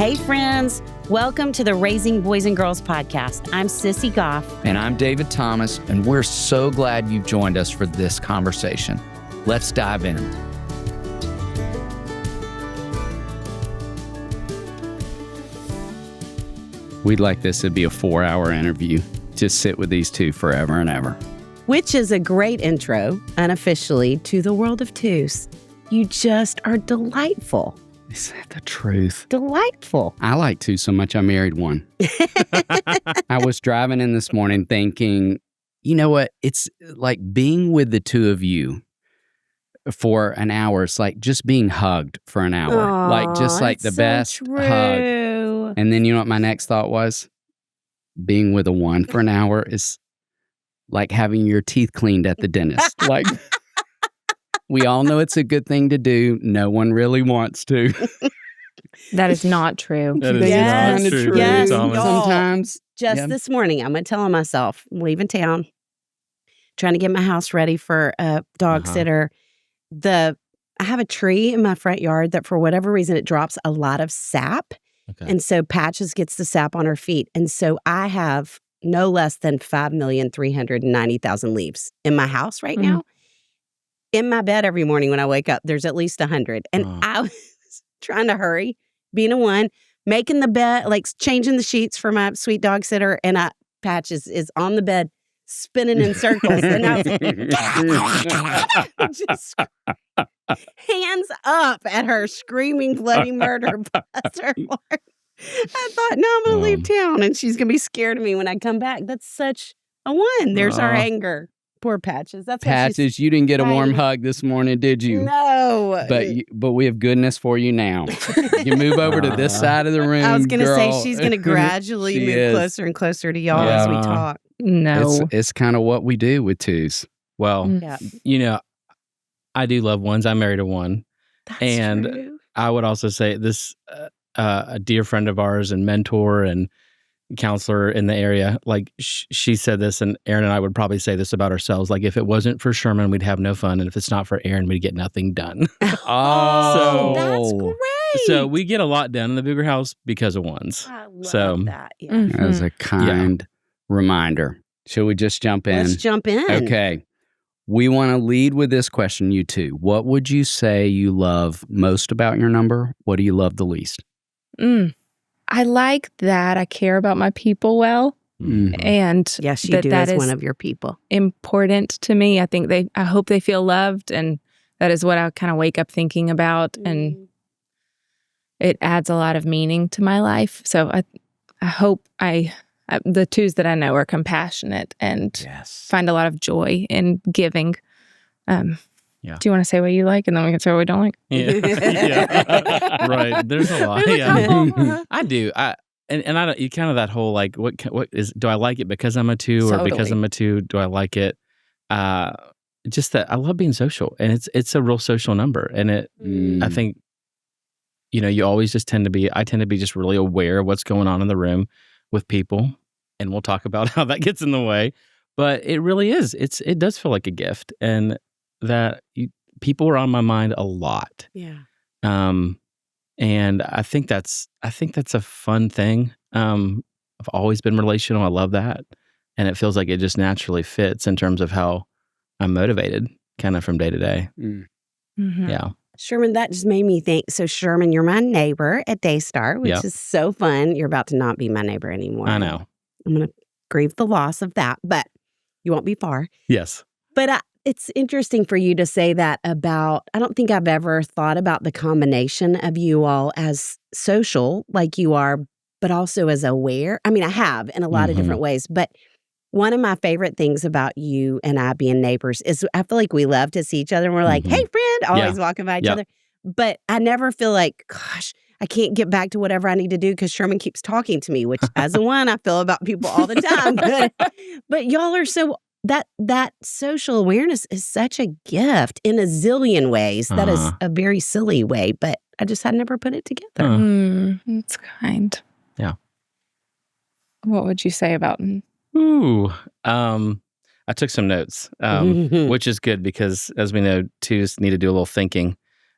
Hey, friends. Welcome to the Raising Boys and Girls podcast. I'm Sissy Goff. And I'm David Thomas, and we're so glad you've joined us for this conversation. Let's dive in. We'd like this to be a 4-hour interview. Just sit with these two forever and ever. Which is a great intro, unofficially, to the world of 2's. You just are delightful. Is that the truth? Delightful. I like 2 so much I married one. I was driving in this morning thinking, you know what? It's like being with the two of you for an hour. It's like just being hugged for an hour. Aww, like just like the so best true. hug. And then you know what my next thought was? Being with a 1 for an hour is like having your teeth cleaned at the dentist. Like, we all know it's a good thing to do. No one really wants to. That is not true. That is Yes, not true. yes, Thomas. y'all. Sometimes. Just this morning, I'm going to tell myself, I'm leaving town, trying to get my house ready for a dog sitter. I have a tree in my front yard that for whatever reason, it drops a lot of sap. Okay. And so Patches gets the sap on her feet. And so I have no less than 5,390,000 leaves in my house right now. In my bed every morning when I wake up, there's at least 100. And I was trying to hurry, being a 1, making the bed, like changing the sheets for my sweet dog sitter. And Patches is on the bed spinning in circles. And I was just hands up at her, screaming bloody murder. Bless her heart. I thought, no, I'm going to leave town and she's going to be scared of me when I come back. That's such a 1. There's our anger. Poor Patches. That's Patches, you didn't get a warm hug this morning, did you? No. But we have goodness for you now. You move over to this side of the room, I was going to girl. say she's going to gradually She move is. closer and closer to y'all as we talk. No. It's kind of what we do with 2's. Well, Yeah. you know, I do love 1s. I married a 1. That's And true. I would also say this, a dear friend of ours and mentor and counselor in the area, like she said this, and Aaron and I would probably say this about ourselves. Like, if it wasn't for Sherman, we'd have no fun. And if it's not for Aaron, we'd get nothing done. Oh, that's great. So we get a lot done in the Bucher house because of 1s. I love So, that. Yeah. That was a kind reminder. Should we just jump in? Let's jump in. Okay. We want to lead with this question, you two. What would you say you love most about your number? What do you love the least? I like that I care about my people well. And Yes, you do that as is one of your people. important to me. I hope they feel loved, and that is what I kind of wake up thinking about. And it adds a lot of meaning to my life. So I hope the 2's that I know are compassionate and find a lot of joy in giving. Do you want to say what you like, and then we can say what we don't like? Yeah. Right. There's a lot. Yeah. I do. And I don't, you kind of that whole, like, what is, do I like it because I'm a 2 or because Totally. I'm a 2? Do I like it? Just that I love being social, and it's a real social number. And I think, you know, you always just I tend to be just really aware of what's going on in the room with people. And we'll talk about how that gets in the way. But it really is. It does feel like a gift. And that people are on my mind a lot. Yeah. And I think that's a fun thing. I've always been relational. I love that. And it feels like it just naturally fits in terms of how I'm motivated kind of from day to day. Yeah. Sherman, that just made me think. So, Sherman, you're my neighbor at Daystar, which is so fun. You're about to not be my neighbor anymore. I know. I'm going to grieve the loss of that, but you won't be far. Yes. But it's interesting for you to say that about, I don't think I've ever thought about the combination of you all as social like you are, but also as aware. I mean, I have in a lot of different ways, but one of my favorite things about you and I being neighbors is I feel like we love to see each other and we're like, hey, friend, always walking by each other. But I never feel like, gosh, I can't get back to whatever I need to do because Sherman keeps talking to me, which as a 1, I feel about people all the time. But y'all are so, that social awareness is such a gift in a zillion ways. That is a very silly way, but I just had never put it together. That's kind. Yeah. What would you say about Ooh. I took some notes, which is good because, as we know, 2's need to do a little thinking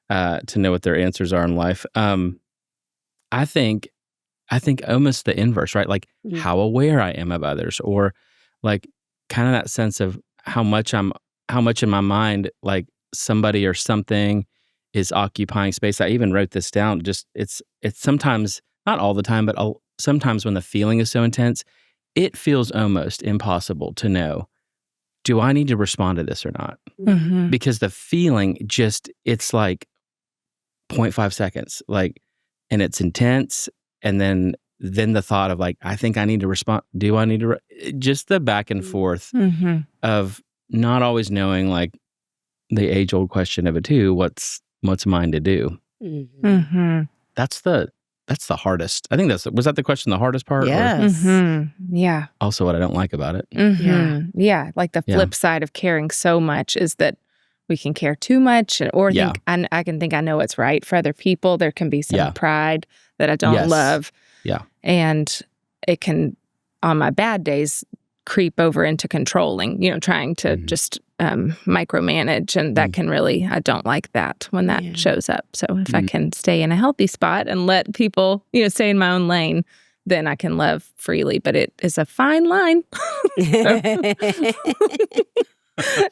to know what their answers are in life. I think I think almost the inverse, right? Like how aware I am of others, or like kind of that sense of how much in my mind, like somebody or something is occupying space. I even wrote this down. Just it's sometimes, not all the time, but sometimes when the feeling is so intense, it feels almost impossible to know, do I need to respond to this or not? Mm-hmm. Because the feeling it's like 0.5 seconds, like, and it's intense. And then the thought of like, I think I need to respond. Do I need to? Just the back and forth of not always knowing, like the age old question of it too. What's mine to do? That's the hardest. I think was that the question, the hardest part? Yes. Yeah. Also what I don't like about it. Yeah. Like the flip side of caring so much is that we can care too much, or think I can think I know what's right for other people. There can be some pride that I don't love. Yeah. And it can, on my bad days, creep over into controlling, trying to just micromanage. And that can really, I don't like that when that shows up. So if I can stay in a healthy spot and let people, stay in my own lane, then I can love freely. But it is a fine line.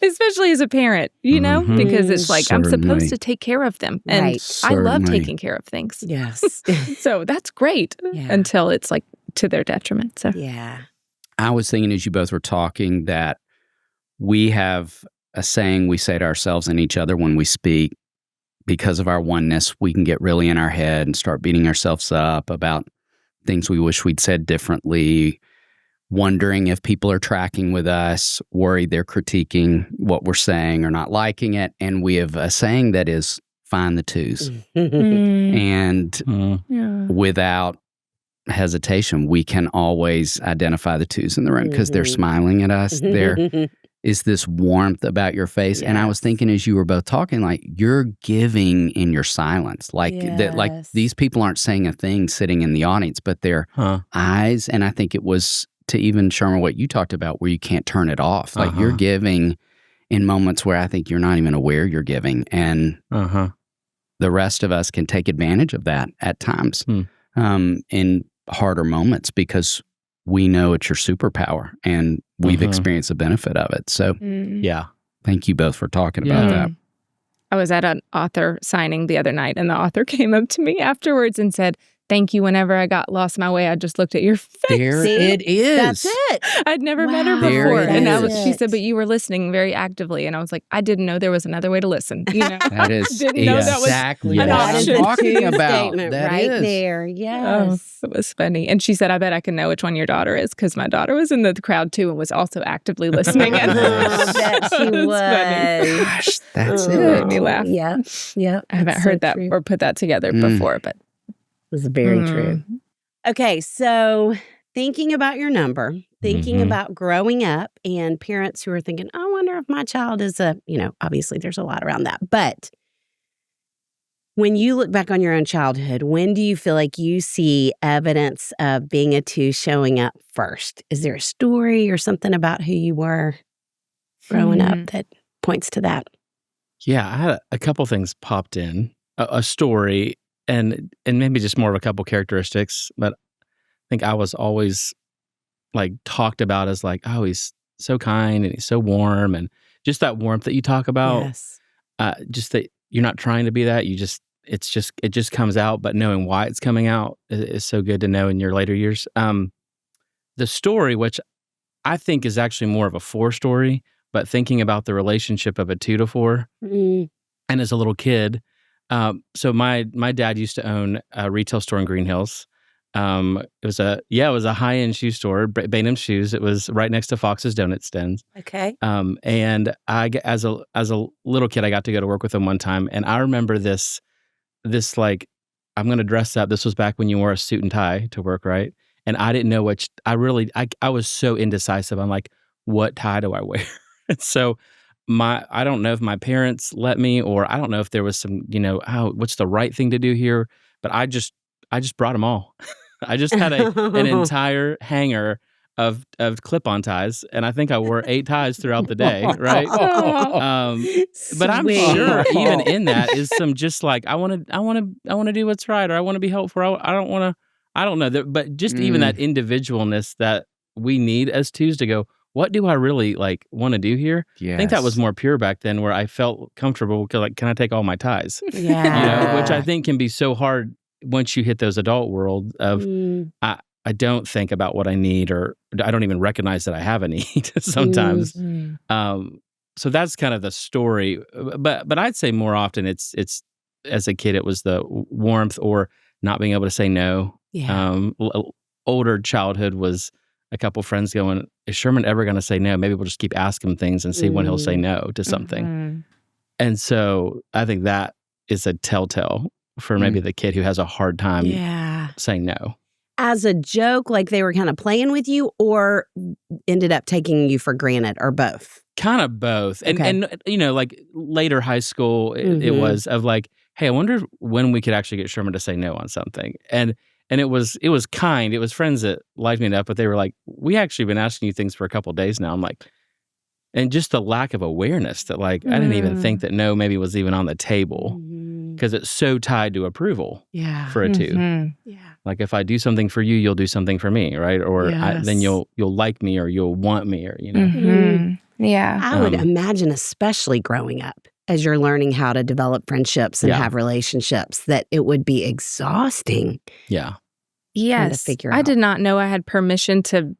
Especially as a parent, because it's like I'm supposed to take care of them. And I love taking care of things. Yes. So that's great until it's like to their detriment. So I was thinking as you both were talking that we have a saying we say to ourselves and each other when we speak. Because of our oneness, we can get really in our head and start beating ourselves up about things we wish we'd said differently, wondering if people are tracking with us, worried they're critiquing what we're saying or not liking it. And we have a saying that is, find the 2's. And without hesitation, we can always identify the 2's in the room because they're smiling at us. There is this warmth about your face. And I was thinking as you were both talking, like you're giving in your silence, like that, like these people aren't saying a thing sitting in the audience, but their eyes. And I think it was to even, Sherman, what you talked about, where you can't turn it off. Like you're giving in moments where I think you're not even aware you're giving. And the rest of us can take advantage of that at times in harder moments because we know it's your superpower and we've experienced the benefit of it. So thank you both for talking about that. I was at an author signing the other night, and the author came up to me afterwards and said, "Thank you. Whenever I got lost my way, I just looked at your face." There it is. That's it. I'd never met her before. And she said, "But you were listening very actively." And I was like, I didn't know there was another way to listen. That is exactly what I'm talking about. Statement that right is. there. Yes. Oh, it was funny. And she said, "I bet I can know which one your daughter is," because my daughter was in the crowd too and was also actively listening. I bet she was. Gosh, that's it. Made me laugh. Yeah. I haven't heard that or put that together before, but was very true. Okay, so thinking about your number, thinking about growing up and parents who are thinking, I wonder if my child is obviously there's a lot around that. But when you look back on your own childhood, when do you feel like you see evidence of being a 2 showing up first? Is there a story or something about who you were growing up that points to that? Yeah, I had a couple things popped in. A story and maybe just more of a couple characteristics, but I think I was always like talked about as like, oh, he's so kind and he's so warm, and just that warmth that you talk about. Yes. Just that you're not trying to be that. It just comes out, but knowing why it's coming out is so good to know in your later years. The story, which I think is actually more of a 4 story, but thinking about the relationship of a 2 to 4, and as a little kid. So my dad used to own a retail store in Green Hills. It was a high-end shoe store, Bainham Shoes. It was right next to Fox's Donut Stands. Okay. And as a little kid, I got to go to work with him one time, and I remember this like, I'm going to dress up. This was back when you wore a suit and tie to work, right? And I didn't know which. I was so indecisive. I'm like, what tie do I wear? And so I don't know if my parents let me, or I don't know if there was some, what's the right thing to do here? But I just brought them all. I just had an entire hanger of clip-on ties, and I think I wore 8 ties throughout the day, right? But I'm sure even in that is some just like I want to do what's right, or I want to be helpful. I don't want I don't know. But just even that individualness that we need as twos to go, what do I really like want to do here? Yes. I think that was more pure back then, where I felt comfortable. Like, can I take all my ties? Yeah. Which I think can be so hard once you hit those adult world of, I don't think about what I need, or I don't even recognize that I have a need sometimes. So that's kind of the story. But I'd say more often it's as a kid, it was the warmth or not being able to say no. Yeah. Older childhood was a couple friends going, is Sherman ever going to say no? Maybe we'll just keep asking him things and see when he'll say no to something. And so I think that is a telltale for maybe the kid who has a hard time saying no. As a joke, like they were kind of playing with you, or ended up taking you for granted, or both? Kind of both. Okay. And like later high school, it was of like, hey, I wonder when we could actually get Sherman to say no on something. And it was kind. It was friends that liked me enough, but they were like, we actually been asking you things for a couple of days now. I'm like, and just the lack of awareness that like, I didn't even think that no maybe was even on the table, because it's so tied to approval for a two. Yeah. Like if I do something for you, you'll do something for me, right? Or then you'll like me, or you'll want me, or Yeah. I would imagine, especially growing up, as you're learning how to develop friendships and have relationships, that it would be exhausting. Yeah. Yes. Figure I out. did not know I had permission to,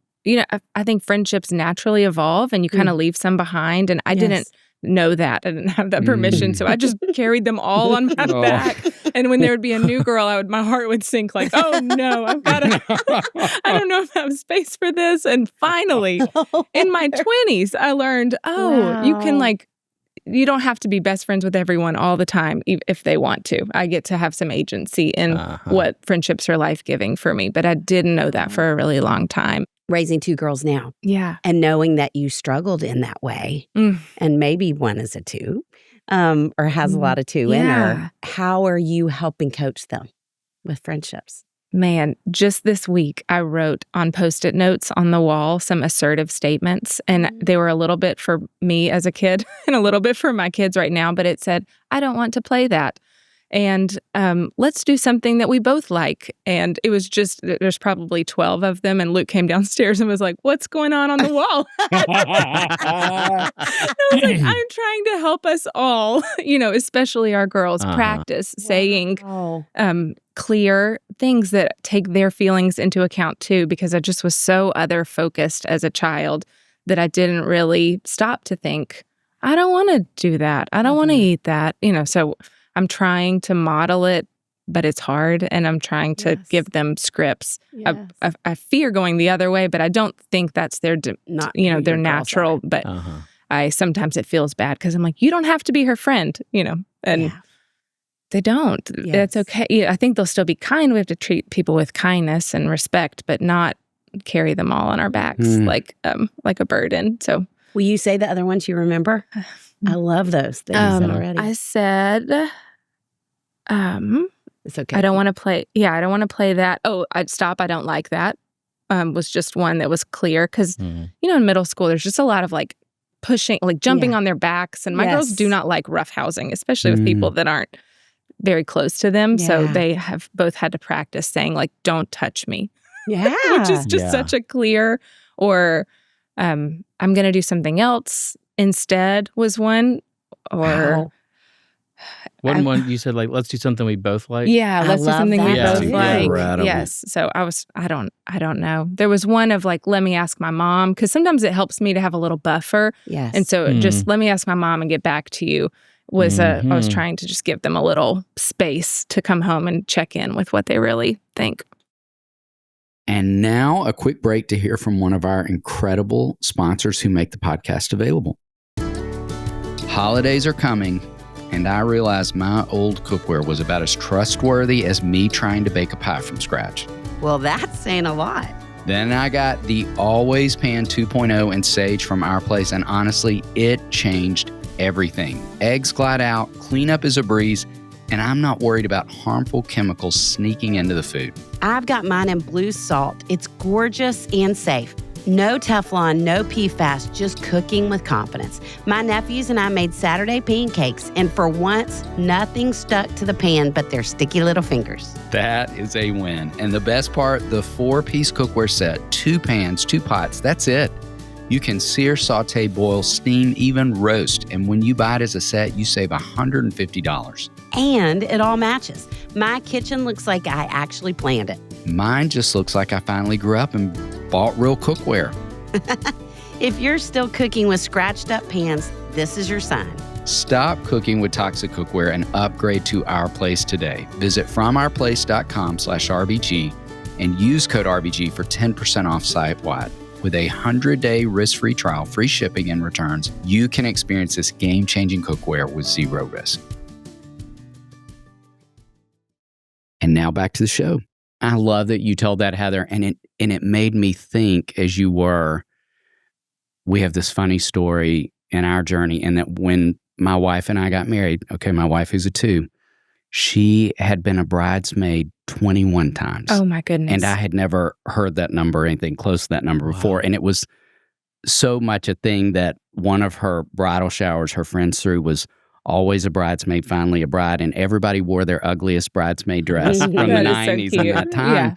I think friendships naturally evolve and you kind of leave some behind. And I didn't know that. I didn't have that permission. So I just carried them all on my back. And when there would be a new girl, my heart would sink like, oh no, I've got to, I don't know if I have space for this. And finally, in my 20s, I learned, you can you don't have to be best friends with everyone all the time if they want to. I get to have some agency in what friendships are life-giving for me. But I didn't know that for a really long time. Raising two girls now. Yeah. And knowing that you struggled in that way, and maybe one is a two, or has a lot of two in her. How are you helping coach them with friendships? Man, just this week, I wrote on Post-it notes on the wall some assertive statements, and they were a little bit for me as a kid and a little bit for my kids right now, but it said, I don't want to play that. And let's do something that we both like. And it was just, there's probably 12 of them. And Luke came downstairs and was like, what's going on the wall? I was like, I'm trying to help us all, especially our girls, practice saying clear things that take their feelings into account too, because I just was so other focused as a child that I didn't really stop to think, I don't want to do that. I don't want to eat that, so I'm trying to model it, but it's hard, and I'm trying to give them scripts. Yes. I fear going the other way, but I don't think that's their their natural. But sometimes it feels bad because I'm like, you don't have to be her friend, and they don't. Yes. That's okay. Yeah, I think they'll still be kind. We have to treat people with kindness and respect, but not carry them all on our backs like a burden. So, will you say the other ones you remember? I love those things already. I said, it's okay. I don't want to play. Yeah, I don't want to play that. Oh, I'd stop. I don't like that. Was just one that was clear because, in middle school, there's just a lot of pushing, jumping on their backs. And my girls do not like roughhousing, especially with people that aren't very close to them. Yeah. So they have both had to practice saying don't touch me. Yeah. Which is just such a clear, or I'm going to do something else instead was one. Or one you said let's do something we both like. Yeah, let's do something we both like. Relatable. Yes. So I don't know. There was one of let me ask my mom, because sometimes it helps me to have a little buffer. Yes. And so just let me ask my mom and get back to you was I was trying to just give them a little space to come home and check in with what they really think. And now a quick break to hear from one of our incredible sponsors who make the podcast available. Holidays are coming, and I realized my old cookware was about as trustworthy as me trying to bake a pie from scratch. Well, that's saying a lot. Then I got the Always Pan 2.0 and Sage from Our Place, and honestly, it changed everything. Eggs glide out, cleanup is a breeze, and I'm not worried about harmful chemicals sneaking into the food. I've got mine in blue salt. It's gorgeous and safe. No Teflon, no PFAS, just cooking with confidence. My nephews and I made Saturday pancakes, and for once, nothing stuck to the pan but their sticky little fingers. That is a win. And the best part, the 4-piece cookware set, 2 pans, 2 pots, that's it. You can sear, saute, boil, steam, even roast. And when you buy it as a set, you save $150. And it all matches. My kitchen looks like I actually planned it. Mine just looks like I finally grew up and bought real cookware. If you're still cooking with scratched up pans, this is your sign. Stop cooking with toxic cookware and upgrade to Our Place today. Visit FromOurPlace.com/RBG and use code RBG for 10% off site-wide. With a 100-day risk-free trial, free shipping and returns, you can experience this game-changing cookware with zero risk. And now back to the show. I love that you told that, Heather, and it made me think as you were. We have this funny story in our journey, and that when my wife and I got married, okay, my wife who's a 2, she had been a bridesmaid 21 times. Oh my goodness. And I had never heard that number or anything close to that number before. And it was so much a thing that one of her bridal showers her friends threw was always a bridesmaid, finally a bride, and everybody wore their ugliest bridesmaid dress from the 90s in that time. Yeah.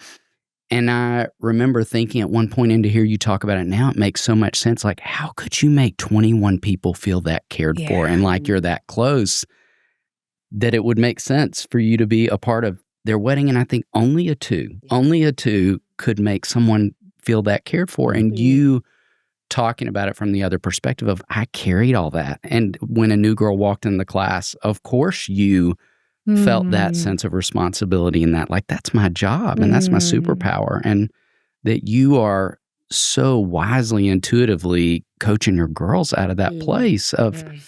And I remember thinking at one point, and to hear you talk about it now, it makes so much sense. Like, how could you make 21 people feel that cared for and like you're that close, that it would make sense for you to be a part of their wedding? And I think only a 2 could make someone feel that cared for. And you talking about it from the other perspective of, I carried all that. And when a new girl walked in the class, of course you felt that sense of responsibility and that, like, that's my job and that's my superpower. And that you are so wisely, intuitively coaching your girls out of that place of, I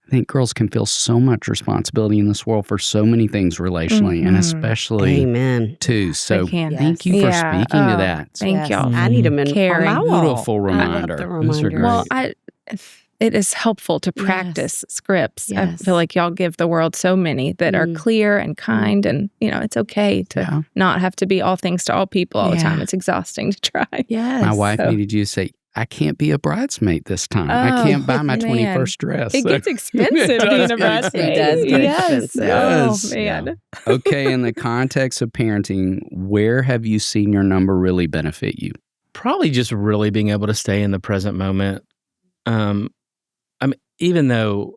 think girls can feel so much responsibility in this world for so many things relationally and especially Amen. too. So can. thank you for speaking to that. Thank y'all. I need them in Caring. on my wall. Beautiful reminder. I love the Those are reminder. great. Well, it is helpful to practice scripts. I feel like y'all give the world so many that are clear and kind, and it's okay to not have to be all things to all people all the time. It's exhausting to try. Yes. My wife needed you to say, I can't be a bridesmaid this time. I can't buy my 21st dress. It gets expensive being a bridesmaid. It does get expensive. Yes. Oh, man. Yeah. Okay, in the context of parenting, where have you seen your number really benefit you? Probably just really being able to stay in the present moment. I mean, even though,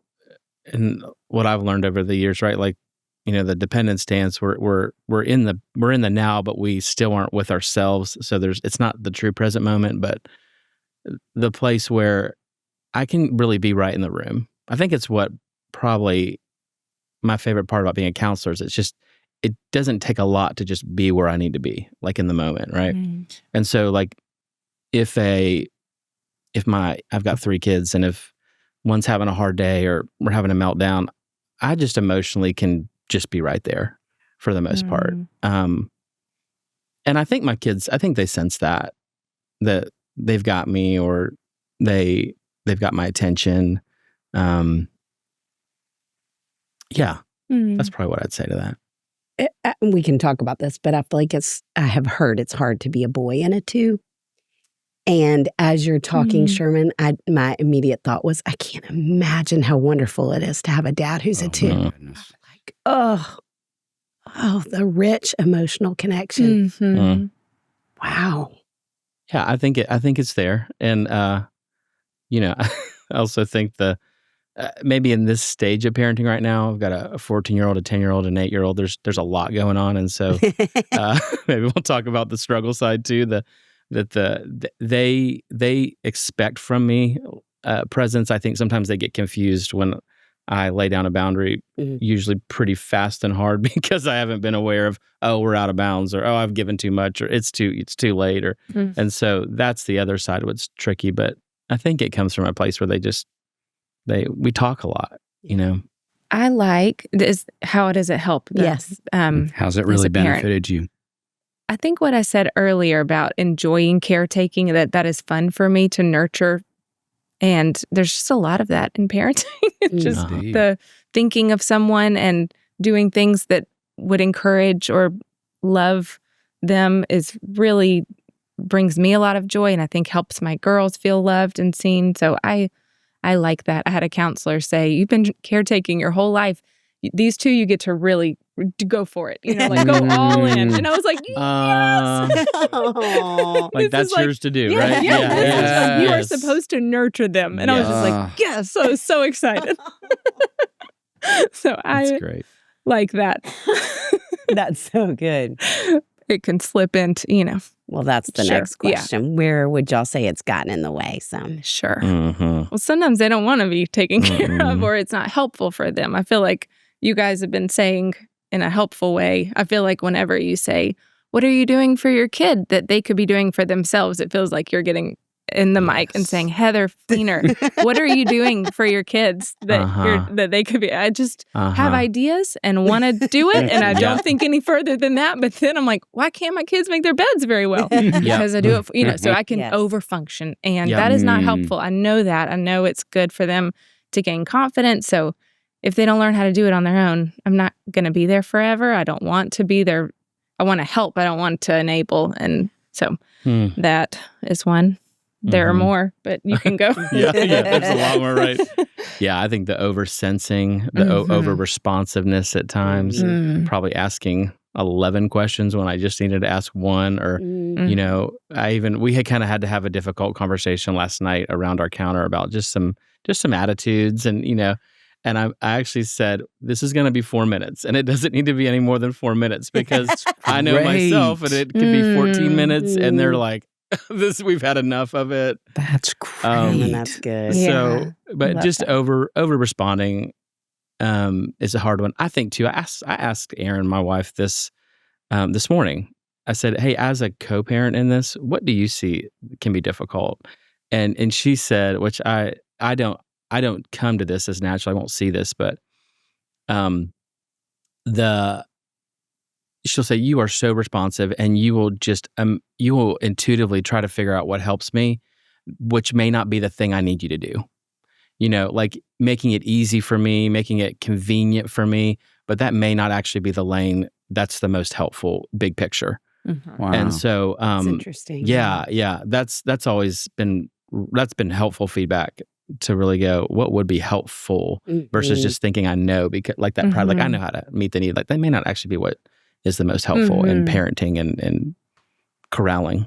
and what I've learned over the years, right? Like, the dependent stance, we're in the now, but we still aren't with ourselves. So it's not the true present moment, but the place where I can really be right in the room. I think it's what probably my favorite part about being a counselor is it doesn't take a lot to just be where I need to be, like in the moment, right? And so, like, I've got 3 kids, and if one's having a hard day or we're having a meltdown, I just emotionally can just be right there for the most part. And I think my kids, they sense that they've got me, or they've got my attention. That's probably what I'd say to that. We can talk about this, but I feel like I have heard it's hard to be a boy in a 2. And as you're talking, Sherman, my immediate thought was, I can't imagine how wonderful it is to have a dad who's a 2. Like, the rich emotional connection. Wow. Yeah, I think it's there, and I also think maybe in this stage of parenting right now, I've got a 14-year-old, a 10-year-old, an 8-year-old. There's a lot going on, and so maybe we'll talk about the struggle side too. They expect from me presence. I think sometimes they get confused when I lay down a boundary, usually pretty fast and hard, because I haven't been aware of, we're out of bounds, or I've given too much, or it's too late, or and so that's the other side of what's tricky. But I think it comes from a place where we talk a lot, I like this. How does it help? Yes. How's it really benefited you? I think what I said earlier about enjoying caretaking, that is fun for me to nurture. And there's just a lot of that in parenting. Just the thinking of someone and doing things that would encourage or love them is really brings me a lot of joy, and I think helps my girls feel loved and seen. So I like that. I had a counselor say, "You've been caretaking your whole life. These two, you get to really go for it. Like go all in." And I was like, yes. Like that's yours to do, right? Yeah. You are supposed to nurture them. And I was just like, yes. So I was so excited. So That's great. Like that. That's so good. It can slip into, Well, that's the next question. Where would y'all say it's gotten in the way? Sure. Well, sometimes they don't want to be taken care of, or it's not helpful for them. I feel like you guys have been saying in a helpful way. I feel like whenever you say, "What are you doing for your kid that they could be doing for themselves?" It feels like you're getting in the mic and saying, "Heather Flener, what are you doing for your kids that they could be?" I just have ideas and want to do it, and I don't think any further than that. But then I'm like, why can't my kids make their beds very well? Because I do it, so I can overfunction, and that is not helpful. I know that. I know it's good for them to gain confidence. So if they don't learn how to do it on their own, I'm not going to be there forever. I don't want to be there. I want to help. I don't want to enable, and so that is one. There are more, but you can go. Yeah, there's a lot more, right? Yeah, I think the over-sensing, the over-responsiveness at times, probably asking 11 questions when I just needed to ask one, or, we had kind of had to have a difficult conversation last night around our counter about just some attitudes, and, and I actually said, this is going to be 4 minutes, and it doesn't need to be any more than 4 minutes, because I know myself, and it could be 14 minutes, and they're like, we've had enough of it. That's great. That's good. So, but just over responding is a hard one. I think too. I asked Erin, my wife, this morning. I said, "Hey, as a co-parent in this, what do you see can be difficult?" And she said, which I don't come to this as natural. I won't see this, but she'll say, "You are so responsive, and you will just you will intuitively try to figure out what helps me, which may not be the thing I need you to do. Like making it easy for me, making it convenient for me, but that may not actually be the lane that's the most helpful big picture." Wow. And so, that's interesting. Yeah, that's always been helpful feedback to really go, what would be helpful versus just thinking I know, because like that pride, like I know how to meet the need. Like that may not actually be what is the most helpful in parenting and corralling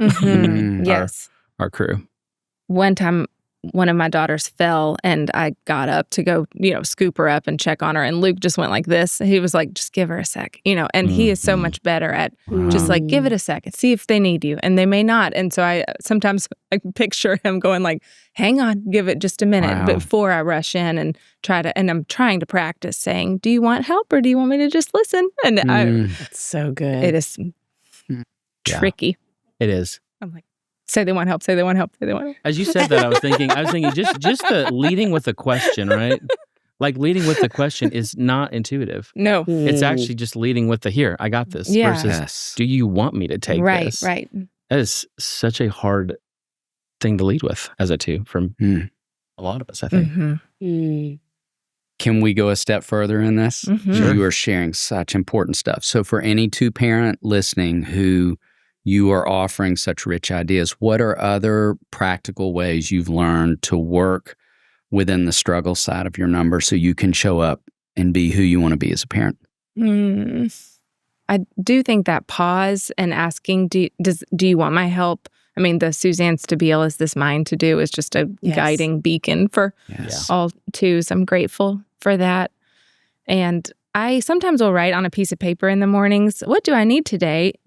our crew. One time, one of my daughters fell, and I got up to go, scoop her up and check on her. And Luke just went like this. He was like, "Just give her a sec," and he is so much better at just like, give it a sec and see if they need you. And they may not. And so I picture him going like, "Hang on, give it just a minute before I rush in and and I'm trying to practice saying, 'Do you want help, or do you want me to just listen?'" And That's so good. It is tricky. It is. I'm like, say they want help, say they want help, say they want help. As you said that, I was thinking just the leading with a question, right? Like leading with the question is not intuitive. No. It's actually just leading with the "here, I got this," versus "do you want me to take this?" Right. That is such a hard thing to lead with as a two from a lot of us, I think. Can we go a step further in this? Sure. You are sharing such important stuff. So for any two-parent listening who you are offering such rich ideas, what are other practical ways you've learned to work within the struggle side of your number so you can show up and be who you want to be as a parent? I do think that pause and asking, do you want my help? I mean, the Suzanne Stabile Is This Mine to Do is just a guiding beacon for all twos. I'm grateful for that. And I sometimes will write on a piece of paper in the mornings, what do I need to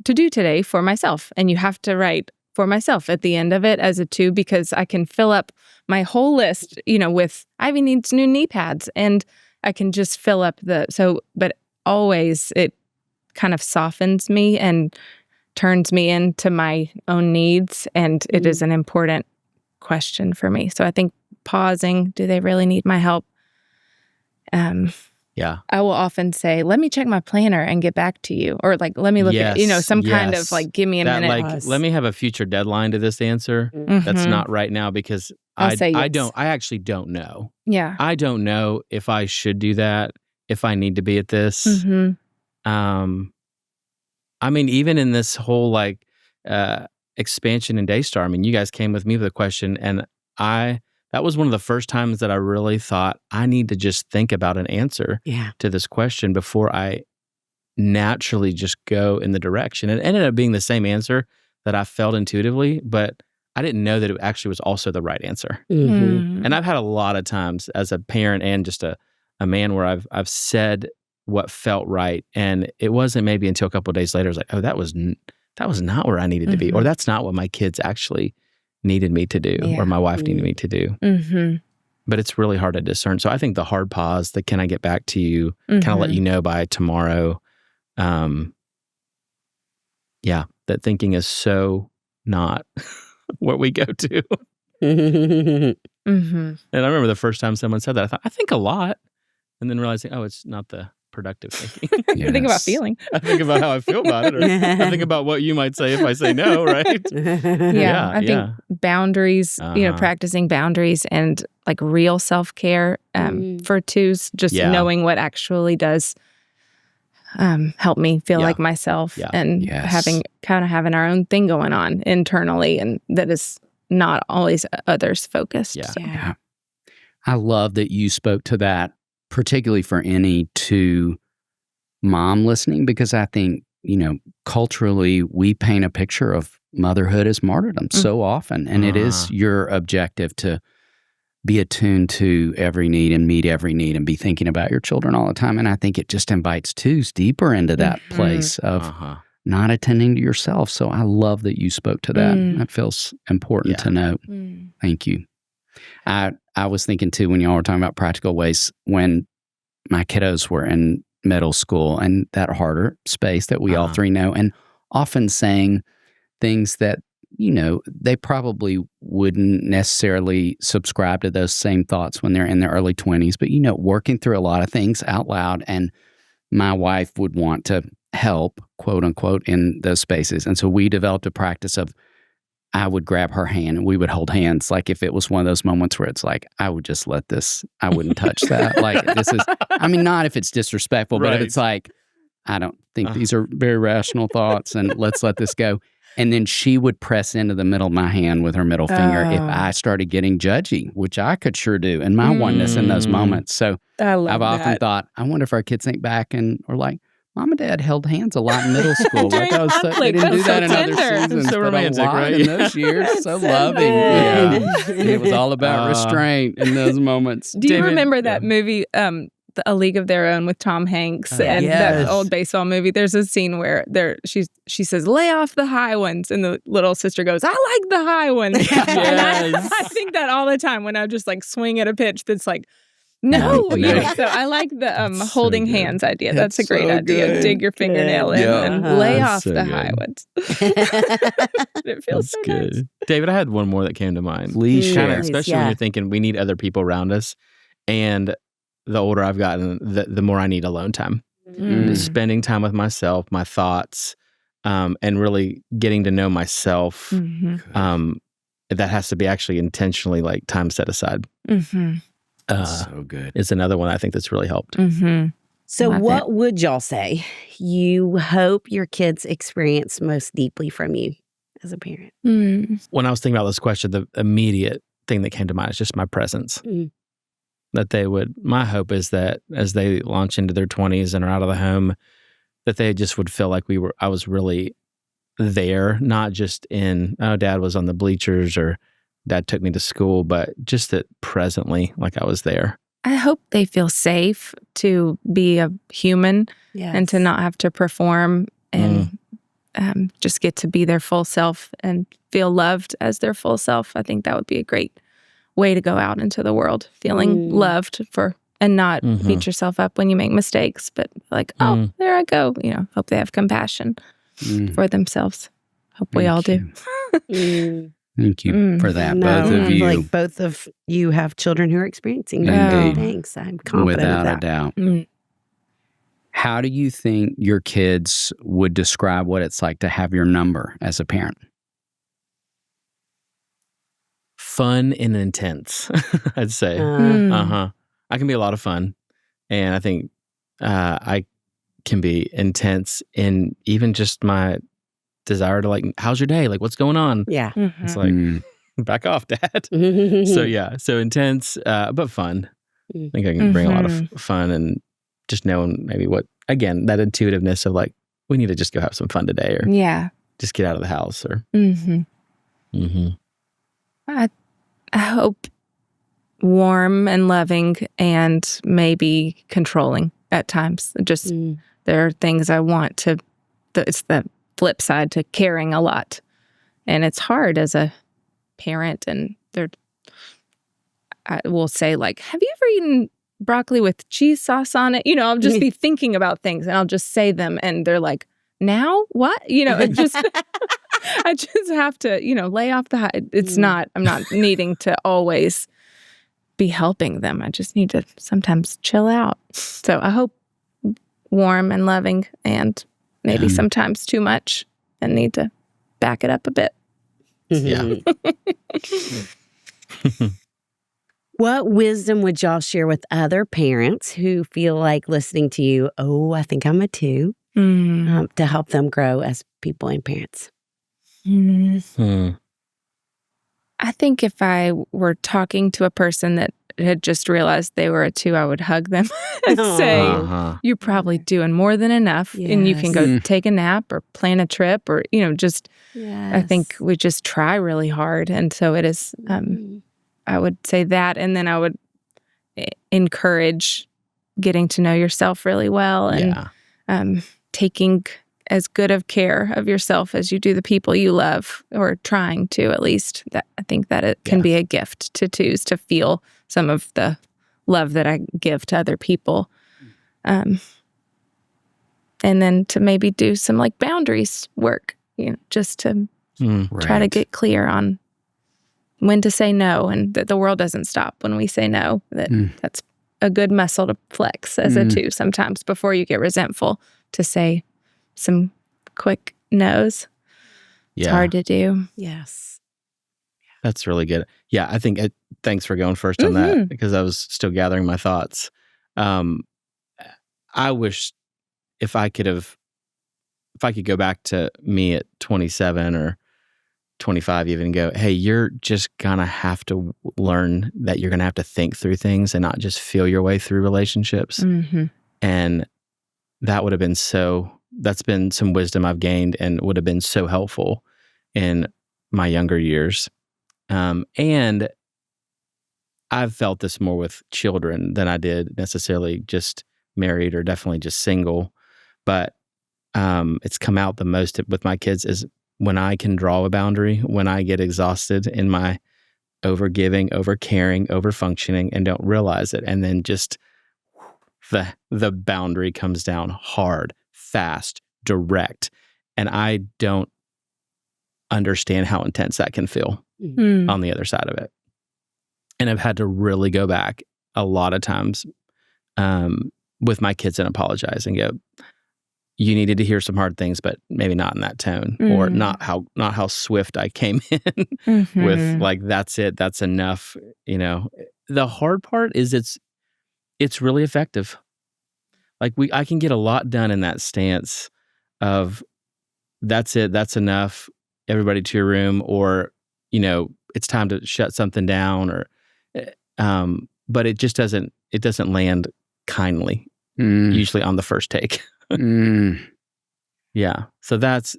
do today for myself? And you have to write for myself at the end of it as a two, because I can fill up my whole list, with Ivy needs new knee pads, and I can just fill up but always it kind of softens me and turns me into my own needs. And it is an important question for me. So I think pausing, do they really need my help? I will often say, let me check my planner and get back to you. Or like, let me look at, some kind of like, give me a minute. Like, let me have a future deadline to this answer. That's not right now, because I actually don't know. Yeah. I don't know if I should do that, if I need to be at this. I mean, even in this whole expansion in Daystar. I mean, you guys came with me with a question, and that was one of the first times that I really thought I need to just think about an answer to this question before I naturally just go in the direction. It ended up being the same answer that I felt intuitively, but I didn't know that it actually was also the right answer. And I've had a lot of times as a parent and just a man where I've said what felt right, and it wasn't maybe until a couple of days later I was like, oh, that was not where I needed to be, or that's not what my kids actually needed me to do, or my wife needed me to do. But it's really hard to discern. So I think the hard pause, the can I get back to you, kind of let you know by tomorrow. That thinking is so not what we go to. And I remember the first time someone said that, I thought, I think a lot. And then realizing, oh, it's not the productive thinking. I think about feeling. I think about how I feel about it. Or I think about what you might say if I say no, right? I think boundaries, practicing boundaries and like real self-care for 2's, just knowing what actually does help me feel like myself and having our own thing going on internally, and that is not always others focused. I love that you spoke to that, particularly for any mom listening, because I think, culturally we paint a picture of motherhood as martyrdom so often, and it is your objective to be attuned to every need and meet every need and be thinking about your children all the time. And I think it just invites 2's deeper into that place of not attending to yourself. So I love that you spoke to that. That feels important to know. Thank you. I was thinking too, when y'all were talking about practical ways, when my kiddos were in middle school and that harder space that we all three know, and often saying things that, they probably wouldn't necessarily subscribe to those same thoughts when they're in their early 20s, but, working through a lot of things out loud. And my wife would want to help, quote unquote, in those spaces. And so we developed a practice of, I would grab her hand and we would hold hands. Like if it was one of those moments where it's like, I would just let this, I wouldn't touch that. Like this is, not if it's disrespectful, but if it's like, I don't think these are very rational thoughts and let's let this go. And then she would press into the middle of my hand with her middle finger if I started getting judgy, which I could sure do in my oneness in those moments. So I've often thought, I wonder if our kids think back and are like, Mom and Dad held hands a lot in middle school. Like they didn't do that in other seasons, so romantic, but a lot right? in those years. So loving. It was all about restraint in those moments. Do you remember that movie, A League of Their Own, with Tom Hanks and that old baseball movie? There's a scene where she says, "Lay off the high ones," and the little sister goes, "I like the high ones." And I think that all the time when I just like swing at a pitch that's like, no. So I like the holding hands idea. That's a great idea. Dig your fingernail in and lay off the high ones. It feels so good. Nice. David, I had one more that came to mind. Please share. Especially when you're thinking we need other people around us. And the older I've gotten, the more I need alone time. Spending time with myself, my thoughts, and really getting to know myself. That has to be actually intentionally like time set aside. So good. It's another one I think that's really helped. So what would y'all say you hope your kids experience most deeply from you as a parent? When I was thinking about this question, the immediate thing that came to mind is just my presence. That they would, my hope is that as they launch into their 20s and are out of the home, that they just would feel like I was really there, not just in, oh, Dad was on the bleachers or Dad took me to school, but just that presently, like I was there. I hope they feel safe to be a human and to not have to perform and just get to be their full self and feel loved as their full self. I think that would be a great way to go out into the world, feeling loved and not beat yourself up when you make mistakes, but like, oh, there I go. Hope they have compassion for themselves. Hope we all do. Thank you for that, both of you. Like both of you have children who are experiencing that. Thanks. I'm confident of that. Without a doubt. How do you think your kids would describe what it's like to have your number as a parent? Fun and intense, I'd say. I can be a lot of fun. And I think I can be intense in even just my desire to like, how's your day? Like, what's going on? Yeah. It's like, back off, Dad. So intense, but fun. I think I can bring a lot of fun and just knowing maybe what, again, that intuitiveness of like, we need to just go have some fun today, or just get out of the house, or. I hope warm and loving and maybe controlling at times. Just there are things I want to, it's the flip side to caring a lot. And it's hard as a parent, and I will say like, have you ever eaten broccoli with cheese sauce on it? I'll just be thinking about things and I'll just say them and they're like, now what? It just, I just have to, lay off the high. It's not, I'm not needing to always be helping them. I just need to sometimes chill out. So I hope warm and loving, and maybe sometimes too much and need to back it up a bit. Yeah. What wisdom would y'all share with other parents who feel like listening to you, oh, I think I'm a 2, to help them grow as people and parents? I think if I were talking to a person that had just realized they were a 2, I would hug them and say, you're probably doing more than enough, and you can go take a nap or plan a trip, or, just, I think we just try really hard. And so it is, I would say that. And then I would encourage getting to know yourself really well, and taking as good of care of yourself as you do the people you love, or trying to, at least. That I think that it can be a gift to 2s to feel some of the love that I give to other people. And then to maybe do some like boundaries work, just to try to get clear on when to say no, and that the world doesn't stop when we say no. That's a good muscle to flex as a 2 sometimes before you get resentful, to say some quick no's. It's hard to do. Yes. That's really good. Yeah, I think, thanks for going first on that, because I was still gathering my thoughts. I wish if I could go back to me at 27 or 25 even, and go, hey, you're just gonna have to learn that you're gonna have to think through things and not just feel your way through relationships. And that would have been that's been some wisdom I've gained, and would have been so helpful in my younger years. And I've felt this more with children than I did necessarily just married, or definitely just single. But it's come out the most with my kids is when I can draw a boundary, when I get exhausted in my over-giving, over-caring, over-functioning, and don't realize it. And then just the boundary comes down hard, fast, direct. And I don't understand how intense that can feel on the other side of it. And I've had to really go back a lot of times with my kids and apologize and go, you needed to hear some hard things, but maybe not in that tone, or not how swift I came in with like, that's it, that's enough. The hard part is it's really effective. Like I can get a lot done in that stance of that's it, that's enough, everybody to your room, or, it's time to shut something down, or, but it just doesn't land kindly, usually on the first take. Yeah. So that's,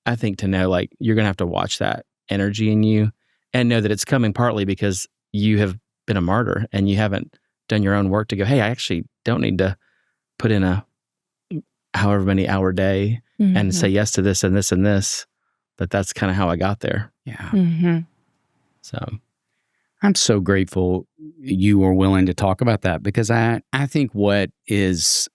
I think, to know, like, you're going to have to watch that energy in you and know that it's coming partly because you have been a martyr and you haven't done your own work to go, hey, I actually don't need to put in a however many hour day and say yes to this and this and this. But that's kind of how I got there. Yeah. So I'm so grateful you were willing to talk about that, because I think what is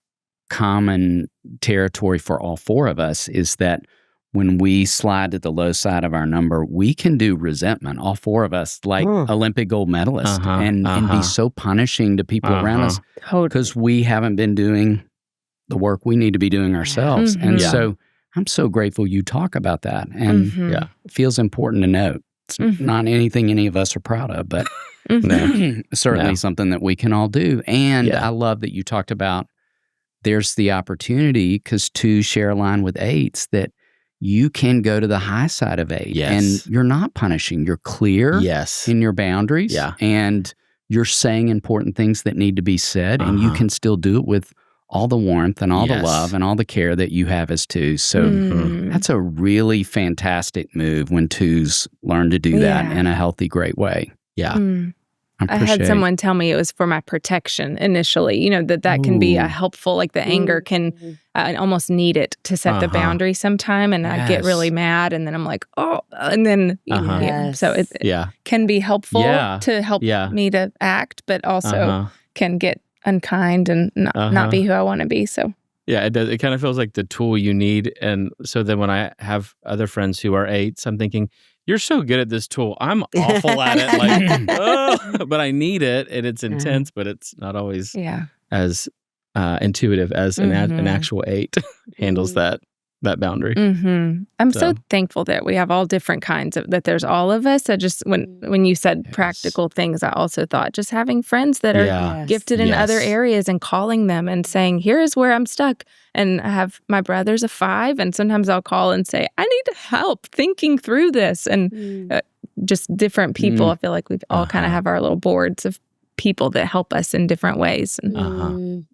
common territory for all 4 of us is that when we slide to the low side of our number, we can do resentment, all 4 of us, like Olympic gold medalists, and be so punishing to people around us because we haven't been doing the work we need to be doing ourselves. And so I'm so grateful you talk about that. And it feels important to note. It's not anything any of us are proud of, but certainly something that we can all do. And I love that you talked about there's the opportunity, because 2 share a line with 8s, that you can go to the high side of 8. Yes. And you're not punishing. You're clear Yes. in your boundaries. Yeah. And you're saying important things that need to be said. And you can still do it with all the warmth and all the love and all the care that you have as 2s. So that's a really fantastic move when 2s learn to do that in a healthy, great way. Yeah. I had someone tell me it was for my protection initially, you know, that can be a helpful, like the anger can, I almost need it to set the boundary sometime. And I get really mad and then I'm like, oh, and then, so it can be helpful to help me to act, but also can get unkind and not be who I want to be. So yeah, it does. It kind of feels like the tool you need. And so then when I have other friends who are 8s, I'm thinking, you're so good at this tool. I'm awful at it. Like, but I need it, and it's intense, but it's not always as intuitive as an actual 8 handles that boundary. I'm so thankful that we have all different kinds of, that there's all of us. I just, when you said practical things, I also thought just having friends that are gifted in other areas and calling them and saying, here's where I'm stuck. And I have, my brother's a 5, and sometimes I'll call and say, I need help thinking through this. And just different people. I feel like we've all kind of have our little boards of people that help us in different ways. And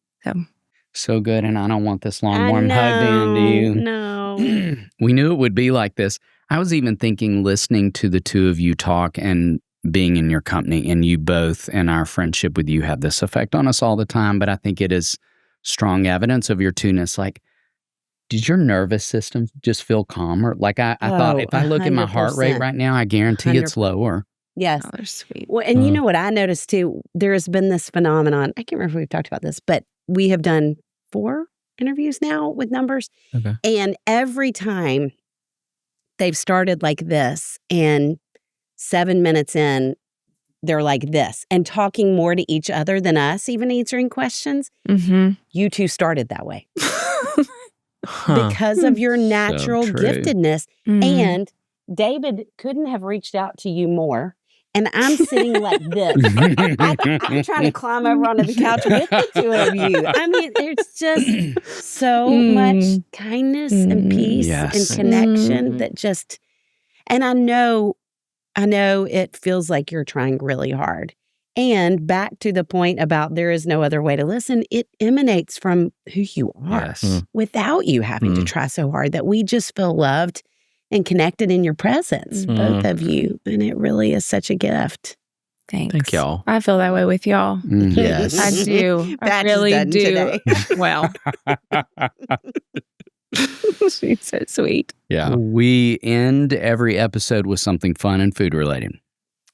so good, and I don't want this long, warm hug to end, do you? No. We knew it would be like this. I was even thinking, listening to the 2 of you talk and being in your company, and you both and our friendship with you have this effect on us all the time, but I think it is strong evidence of your 2ness. Like, did your nervous system just feel calmer? Like, I thought, if I look at my heart rate right now, I guarantee it's lower. Yes. Oh, they're sweet. Well, and you know what I noticed too? There has been this phenomenon. I can't remember if we've talked about this, but we have done 4 interviews now with numbers. Okay. And every time they've started like this, and 7 minutes in, they're like this and talking more to each other than us, even answering questions. You 2 started that way because of your natural giftedness. And David couldn't have reached out to you more. And I'm sitting like this. I'm trying to climb over onto the couch with the 2 of you. I mean, it's just so much kindness and peace and connection that just, and I know it feels like you're trying really hard. And back to the point about there is no other way to listen, it emanates from who you are without you having to try so hard, that we just feel loved and connected in your presence, both of you. And it really is such a gift. Thanks. Thank y'all. I feel that way with y'all. Yes. I do. I really do. Well. She's so sweet. Yeah. We end every episode with something fun and food related.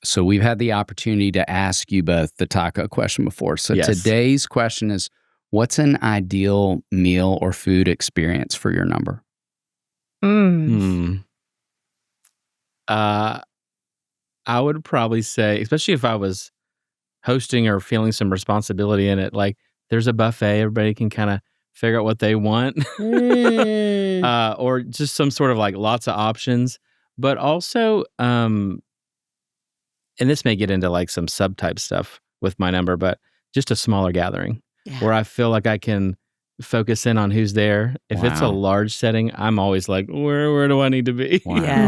So we've had the opportunity to ask you both the taco question before. So today's question is, what's an ideal meal or food experience for your number? I would probably say, especially if I was hosting or feeling some responsibility in it, like there's a buffet, everybody can kind of figure out what they want, or just some sort of like lots of options, but also, and this may get into like some subtype stuff with my number, but just a smaller gathering where I feel like I can focus in on who's there. If it's a large setting, I'm always like, where do I need to be?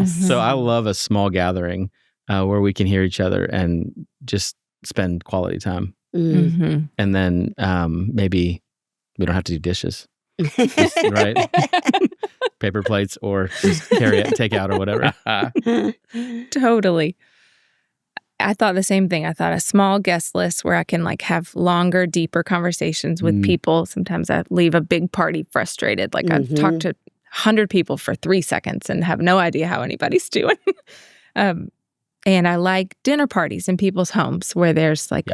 So I love a small gathering where we can hear each other and just spend quality time. And then maybe we don't have to do dishes, right? Paper plates, or just carry it, take out, or whatever. Totally. I thought the same thing. I thought a small guest list where I can like have longer, deeper conversations with people. Sometimes I leave a big party frustrated. Like I've talked to 100 people for 3 seconds and have no idea how anybody's doing. And I like dinner parties in people's homes where there's like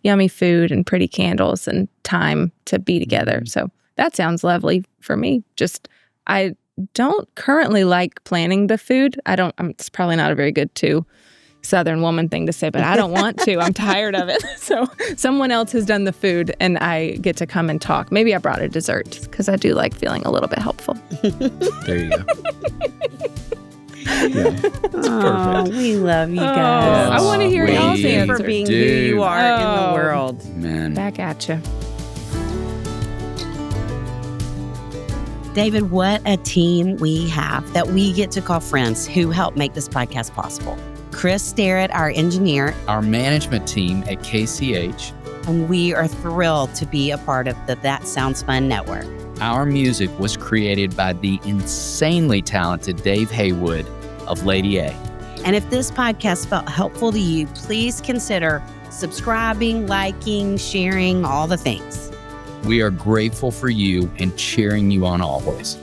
yummy food and pretty candles and time to be together. So that sounds lovely for me. Just, I don't currently like planning the food. It's probably not a very good Southern woman thing to say, but I don't want to. I'm tired of it. So someone else has done the food and I get to come and talk. Maybe I brought a dessert because I do like feeling a little bit helpful. There you go. It's perfect. We love you guys. I want to hear y'all's Thank you answer. for being who you are in the world. Man. Back at you. David, what a team we have that we get to call friends who help make this podcast possible. Chris Starrett, our engineer. Our management team at KCH. And we are thrilled to be a part of the That Sounds Fun network. Our music was created by the insanely talented Dave Haywood of Lady A. And if this podcast felt helpful to you, please consider subscribing, liking, sharing, all the things. We are grateful for you and cheering you on always.